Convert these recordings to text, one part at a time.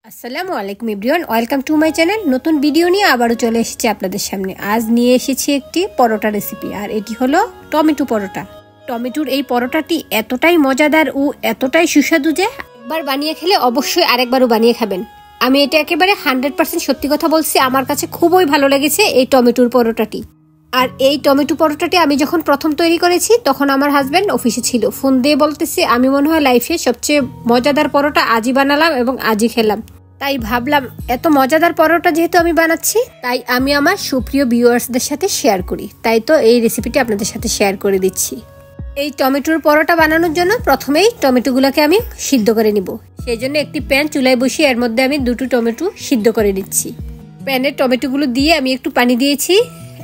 আসসালামু আলাইকুম everyone, welcome to my channel. নতুন ভিডিও নিয়ে আবারও চলে এসেছি আপনাদের সামনে। আজ নিয়ে এসেছি একটি পরোটা রেসিপি, আর এটি হলো টমেটো পরোটা। টমেটোর এই পরোটাটি এতটাই মজাদার ও এতটাই সুস্বাদু যে একবার বানিয়ে খেলে অবশ্যই আরেকবারও বানিয়ে খাবেন। আমি এটা একেবারে 100% সত্যি কথা বলছি, আমার কাছে খুবই ভালো লেগেছে এই টমেটোর পরোটাটি। আর এই টমেটো পরোটাটি আমি যখন প্রথম তৈরি করেছি তখন আমার হাজব্যান্ড অফিসে ছিল। ফোন দিয়ে বলতেছি, আমি মনে হয় লাইফে সবচেয়ে মজাদার পরোটা আজই বানালাম এবং আজই খেলাম। তাই ভাবলাম এত মজাদার পরোটা যেহেতু আমি বানাচ্ছি, তাই আমি আমার সুপ্রিয় ভিউয়ার্সদের সাথে শেয়ার করি। তাই তো এই রেসিপিটি আপনাদের সাথে শেয়ার করে দিচ্ছি। এই টমেটোর পরোটা বানানোর জন্য প্রথমেই টমেটোগুলোকে আমি সিদ্ধ করে নিব। সেই জন্য একটি প্যান চুলায় বসিয়ে এর মধ্যে আমি 2টি টমেটো সিদ্ধ করে নিচ্ছি। প্যানের টমেটোগুলো দিয়ে আমি একটু পানি দিয়েছি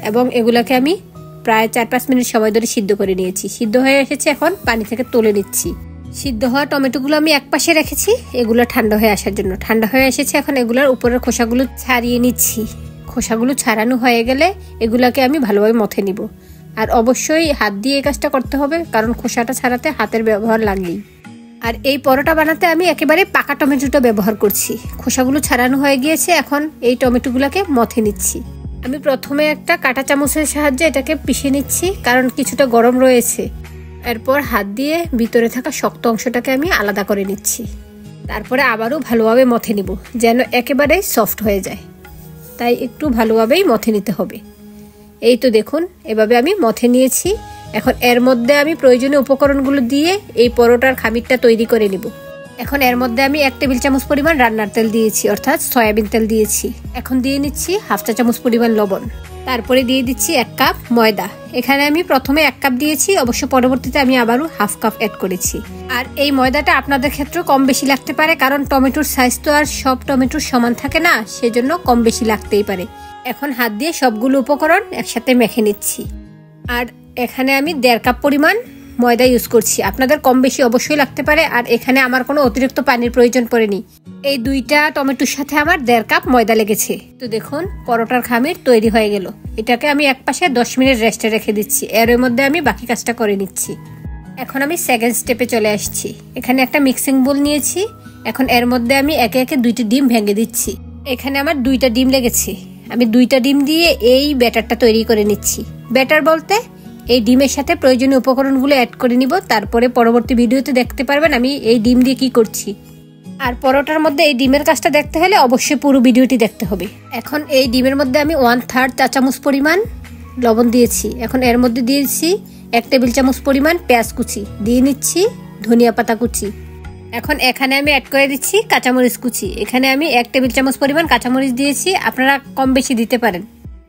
এবং এগুলাকে আমি প্রায় 4-5 মিনিট সময় ধরে সিদ্ধ করে নিয়েছি। সিদ্ধ হয়ে এসেছে, এখন পানি থেকে তুলে নিচ্ছি। সিদ্ধ হওয়া টমেটোগুলো আমি একপাশে রেখেছি, এগুলো ঠান্ডা হয়ে আসার জন্য। ঠান্ডা হয়ে এসেছে, এখন এগুলোর উপরের খোসাগুলো ছাড়িয়ে নিচ্ছি। খোসাগুলো ছাড়ানো হয়ে গেলে এগুলাকে আমি ভালোভাবে মথে নিব। আর অবশ্যই হাত দিয়ে এই কাজটা করতে হবে, কারণ খোসাটা ছাড়াতে হাতের ব্যবহার লাগেই। আর এই পরোটা বানাতে আমি একেবারে পাকা টমেটোটা ব্যবহার করছি। খোসাগুলো ছাড়ানো হয়ে গিয়েছে, এখন এই টমেটোগুলোকে মথে নিচ্ছি। আমি প্রথমে একটা কাঁটা চামচের সাহায্যে এটাকে পিষে নিচ্ছি, কারণ কিছুটা গরম রয়েছে। এরপর হাত দিয়ে ভিতরে থাকা শক্ত অংশটাকে আমি আলাদা করে নিচ্ছি। তারপরে আবারও ভালোভাবে মথে নিব, যেন একেবারেই সফট হয়ে যায়। তাই একটু ভালোভাবেই মথে নিতে হবে। এই তো দেখুন, এভাবে আমি মথে নিয়েছি। এখন এর মধ্যে আমি প্রয়োজনীয় উপকরণগুলো দিয়ে এই পরোটার খামিরটা তৈরি করে নিব। এখন এর মধ্যে আমি 1 টেবিল চামচ পরিমাণ রান্নার তেল দিয়েছি, অর্থাৎ সয়াবিন তেল দিয়েছি। এখন দিয়ে নিচ্ছি 1/2 চা চামচ পরিমাণ লবণ। তারপরে দিয়ে দিচ্ছি 1 কাপ ময়দা। এখানে আমি প্রথমে 1 কাপ দিয়েছি, অবশ্য পরবর্তীতে আমি আবারও 1/2 কাপ অ্যাড করেছি। আর এই ময়দাটা আপনাদের ক্ষেত্রে কম বেশি লাগতে পারে, কারণ টমেটোর সাইজ তো আর সব টমেটোর সমান থাকে না, সেজন্য কম বেশি লাগতেই পারে। এখন হাত দিয়ে সবগুলো উপকরণ একসাথে মেখে নিচ্ছি। আর এখানে আমি 1.5 কাপ পরিমাণ ময়দা ইউজ করছি। আপনাদের কম বেশি অবশ্যই লাগতে পারে। আর এখানে আমার কোনো অতিরিক্ত পানির প্রয়োজন পড়েনি। এই 2টা টমেটোর সাথে আমার 1.5 কাপ ময়দা লেগেছে। তো দেখুন, পরোটার খামির তৈরি হয়ে গেল। এটাকে আমি একপাশে 10 মিনিট রেস্টে রেখে দিচ্ছি। এর মধ্যে আমি বাকি কাজটা করে নিচ্ছি। এখন আমি সেকেন্ড স্টেপে চলে আসছি। এখানে একটা মিক্সিং বোল নিয়েছি। এখন এর মধ্যে আমি একে একে 2টি ডিম ভেঙে দিচ্ছি। এখানে আমার 2টা ডিম লেগেছে। আমি 2টা ডিম দিয়ে এই ব্যাটারটা তৈরি করে নিচ্ছি। ব্যাটার বলতে এই ডিমের সাথে প্রয়োজনীয় উপকরণগুলো অ্যাড করে নিব। তারপরে পরবর্তী ভিডিওতে দেখতে পারবেন আমি এই ডিম দিয়ে কি করছি। আর পরোটার মধ্যে এই ডিমের কাজটা দেখতে হলে অবশ্যই পুরো ভিডিওটি দেখতে হবে। এখন এই ডিমের মধ্যে আমি 1/3 চা চামচ পরিমাণ লবণ দিয়েছি। এখন এর মধ্যে দিয়েছি 1 টেবিল চামচ পরিমাণ পেঁয়াজ কুচি, দিয়ে নিচ্ছি ধনিয়া পাতা কুচি। এখন এখানে আমি অ্যাড করে দিচ্ছি কাঁচামরিচ কুচি। এখানে আমি 1 টেবিল চামচ পরিমাণ কাঁচামরিচ দিয়েছি, আপনারা কম বেশি দিতে পারেন।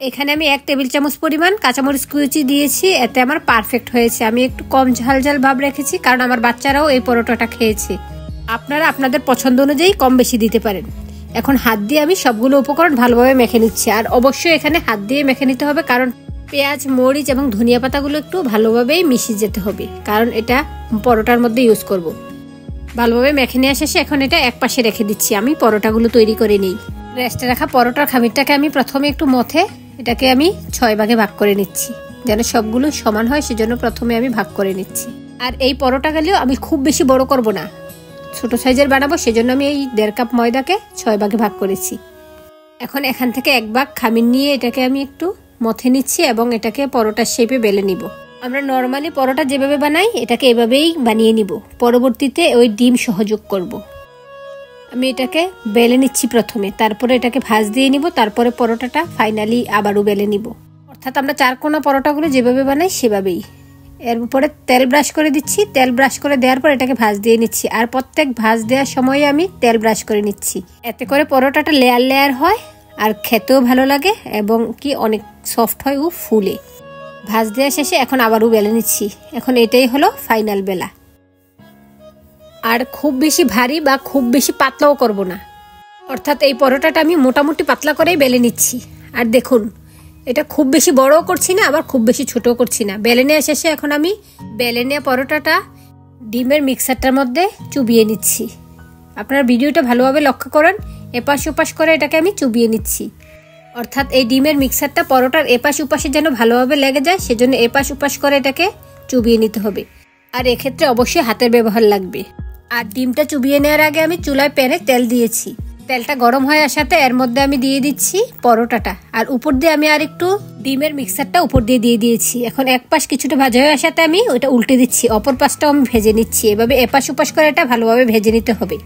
এখানে আমি 1 টেবিল চামচ পরিমাণ কাঁচামরিচ কুচি দিয়েছি, এতে আমার পারফেক্ট হয়েছে। আমি একটু কম ঝাল ঝাল ভাব রেখেছি, কারণ আমার বাচ্চারাও এই পরোটাটা খেয়েছে। আপনারা আপনাদের পছন্দ অনুযায়ী কম বেশি দিতে পারেন। এখন হাত দিয়ে আমি সবগুলো উপকরণ ভালোভাবে মেখে নিচ্ছি। আর অবশ্যই এখানে হাত দিয়ে মেখে নিতে হবে, কারণ পেঁয়াজ, মরিচ এবং ধনিয়া পাতাগুলো একটু ভালোভাবেই মিশিয়ে যেতে হবে, কারণ এটা পরোটার মধ্যে ইউজ করব। ভালোভাবে মেখে নেওয়া শেষে এখন এটা একপাশে রেখে দিচ্ছি। আমি পরোটাগুলো তৈরি করে নিই। রেস্টে রাখা পরোটার খামিরটাকে আমি প্রথমে একটু মথে এটাকে আমি 6 ভাগে ভাগ করে নিচ্ছি, যেন সবগুলো সমান হয়। সেজন্য প্রথমে আমি ভাগ করে নিচ্ছি। আর এই পরোটাগুলিও আমি খুব বেশি বড় করব না, ছোট সাইজের বানাবো। সেজন্য আমি এই 1.5 কাপ ময়দাকে 6 ভাগে ভাগ করেছি। এখন এখান থেকে 1 ভাগ খামির নিয়ে এটাকে আমি একটু মথে নিচ্ছি এবং এটাকে পরোটার শেপে বেলে নিব। আমরা নর্মালি পরোটা যেভাবে বানাই এটাকে এভাবেই বানিয়ে নিব। পরবর্তীতে ওই ডিম সহযোগ করব। আমি এটাকে বেলে নিচ্ছি প্রথমে, তারপরে এটাকে ভাঁজ দিয়ে নিব। তারপরে পরোটাটা ফাইনালি আবারও বেলে নিব। অর্থাৎ আমরা 4 কোণা পরোটাগুলো যেভাবে বানাই সেভাবেই। এরপরে তেল ব্রাশ করে দিচ্ছি। তেল ব্রাশ করে দেওয়ার পর এটাকে ভাঁজ দিয়ে নিচ্ছি। আর প্রত্যেক ভাঁজ দেওয়ার সময় আমি তেল ব্রাশ করে নিচ্ছি। এতে করে পরোটাটা লেয়ার লেয়ার হয় আর খেতেও ভালো লাগে এবং কি অনেক সফট হয় ও ফুলে। ভাঁজ দেওয়া শেষে এখন আবারও বেলে নিচ্ছি। এখন এটাই হলো ফাইনাল বেলা। আর খুব বেশি ভারী বা খুব বেশি পাতলাও করব না, অর্থাৎ এই পরোটাটা আমি মোটামুটি পাতলা করেই বেলে নিচ্ছি। আর দেখুন, এটা খুব বেশি বড়ও করছি না, আবার খুব বেশি ছোটও করছি না। বেলে নেওয়া শেষে এখন আমি বেলে নেওয়া পরোটাটা ডিমের মিক্সারটার মধ্যে চুবিয়ে নিচ্ছি। আপনারা ভিডিওটা ভালোভাবে লক্ষ্য করেন, এপাশ ওপাশ করে এটাকে আমি চুবিয়ে নিচ্ছি। অর্থাৎ এই ডিমের মিক্সারটা পরোটার এপাশ ওপাশে যেন ভালোভাবে লেগে যায়, সেজন্য এপাশ ওপাশ করে এটাকে চুবিয়ে নিতে হবে। আর এক্ষেত্রে অবশ্যই হাতের ব্যবহার লাগবে। আর ডিমটা চুবিয়ে নেওয়ার আগে আমি চুলায় প্যানে তেল দিয়েছি। তেলটা গরম হয়ে আসাতে এর মধ্যে আমি দিয়ে দিচ্ছি পরোটাটা, আর উপর দিয়ে আমি আর একটু ডিমের মিক্সারটা উপর দিয়ে দিয়েছি। এখন এক পাশ কিছুটা ভাজা হয়ে আসাতে আমি ওইটা উল্টে দিচ্ছি, অপর পাশটাও আমি ভেজে নিচ্ছি। এভাবে এপাশ ওপাশ করে এটা ভালোভাবে ভেজে নিতে হবে।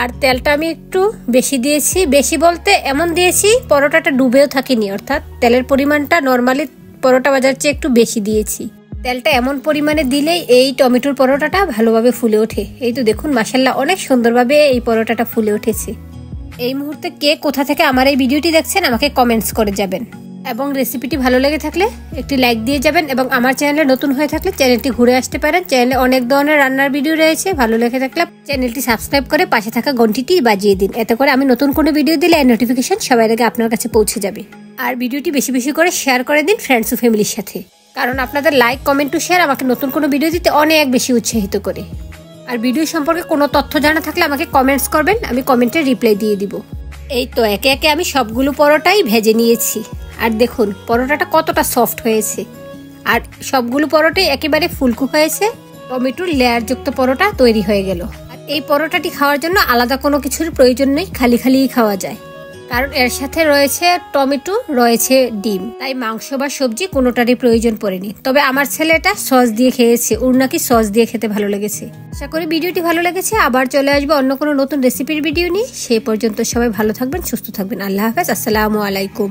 আর তেলটা আমি একটু বেশি দিয়েছি, বেশি বলতে এমন দিয়েছি পরোটাটা ডুবেও থাকেনি, অর্থাৎ তেলের পরিমাণটা নর্মালি পরোটা ভাজার চেয়ে একটু বেশি দিয়েছি। তেলটা এমন পরিমাণে দিলেই এই টমেটোর পরোটাটা ভালোভাবে ফুলে ওঠে। এই তো দেখুন মাশাআল্লাহ অনেক সুন্দরভাবে এই পরোটাটা ফুলে উঠেছে। এই মুহূর্তে কে কোথা থেকে আমার এই ভিডিওটি দেখছেন আমাকে কমেন্টস করে যাবেন, এবং রেসিপিটি ভালো লেগে থাকলে একটি লাইক দিয়ে যাবেন, এবং আমার চ্যানেলে নতুন হয়ে থাকলে চ্যানেলটি ঘুরে আসতে পারেন। চ্যানেলে অনেক ধরনের রান্নার ভিডিও রয়েছে, ভালো লেগে থাকলে চ্যানেলটি সাবস্ক্রাইব করে পাশে থাকা ঘন্টিটি বাজিয়ে দিন। এতে করে আমি নতুন কোনো ভিডিও দিলে এই নোটিফিকেশন সবার আগে আপনার কাছে পৌঁছে যাবে। আর ভিডিওটি বেশি বেশি করে শেয়ার করে দিন ফ্রেন্ডস ও ফ্যামিলির সাথে, কারণ আপনাদের লাইক, কমেন্ট ও শেয়ার আমাকে নতুন কোনো ভিডিও দিতে অনেক বেশি উৎসাহিত করে। আর ভিডিও সম্পর্কে কোনো তথ্য জানা থাকলে আমাকে কমেন্টস করবেন, আমি কমেন্টে রিপ্লাই দিয়ে দিব। এই তো একে একে আমি সবগুলো পরোটাই ভেজে নিয়েছি, আর দেখুন পরোটাটা কতটা সফট হয়েছে, আর সবগুলো পরোটাই একেবারে ফুলকো হয়েছে। টমেটোর লেয়ারযুক্ত পরোটা তৈরি হয়ে গেল। আর এই পরোটাটি খাওয়ার জন্য আলাদা কোনো কিছুর প্রয়োজন নেই, খালি খালিই খাওয়া যায়, কারণ এর সাথে রয়েছে টমেটো, রয়েছে ডিম, তাই মাংস বা সবজি কোনোটারই প্রয়োজন পড়েনি। তবে আমার ছেলে এটা সস দিয়ে খেয়েছে, ওর নাকি সস দিয়ে খেতে ভালো লেগেছে। আশা করি ভিডিওটি ভালো লেগেছে। আবার চলে আসবো অন্য কোনো নতুন রেসিপির ভিডিও নিয়ে। সেই পর্যন্ত সবাই ভালো থাকবেন, সুস্থ থাকবেন। আল্লাহ হাফেজ, আসসালামু আলাইকুম।